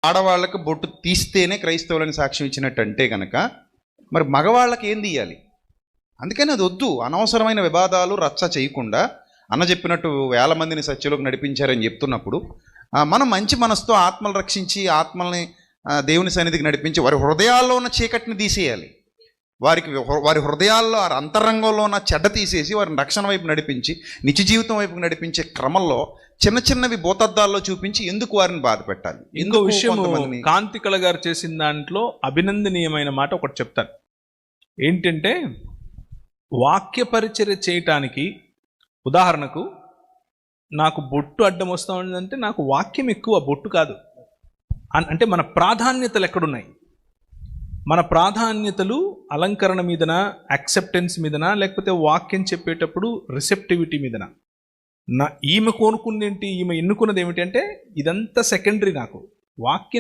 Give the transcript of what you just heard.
ఆడవాళ్ళకి బొట్టు తీస్తేనే క్రైస్తవులని సాక్ష్యం ఇచ్చినట్టు అంటే కనుక మరి మగవాళ్ళకి ఏం తీయాలి? అందుకని అది వద్దు. అనవసరమైన వివాదాలు రచ్చ చేయకుండా అన్న చెప్పినట్టు 1000 మందిని సత్యలోకి నడిపించారని చెప్తున్నప్పుడు మనం మంచి మనసుతో ఆత్మలు రక్షించి ఆత్మల్ని దేవుని సన్నిధికి నడిపించి వారి హృదయాల్లో ఉన్న చీకటిని తీసేయాలి. వారి హృదయాల్లో అంతరంగంలో ఉన్న చెడ్డ తీసేసి వారిని రక్షణ వైపు నడిపించి నిత్య జీవితం వైపు నడిపించే క్రమంలో చిన్న చిన్నవి భూతద్దాల్లో చూపించి ఎందుకు వారిని బాధ పెట్టాలి? ఇంకో విషయం కాంతికళ గారు చేసిన దాంట్లో అభినందనీయమైన మాట ఒకటి చెప్తారు. ఏంటంటే వాక్య పరిచర్య చేయటానికి ఉదాహరణకు నాకు బొట్టు అడ్డం వస్తూ ఉందంటే నాకు వాక్యం ఎక్కువ, బొట్టు కాదు. అంటే మన ప్రాధాన్యతలు ఎక్కడున్నాయి? మన ప్రాధాన్యతలు అలంకరణ మీదనా, యాక్సెప్టెన్స్ మీదనా, లేకపోతే వాక్యం చెప్పేటప్పుడు రిసెప్టివిటీ మీదనా? ఈమె కోనుకుంది ఏంటి, ఈమె ఎన్నుకున్నది ఏమిటి అంటే ఇదంతా సెకండరీ. నాకు వాక్యం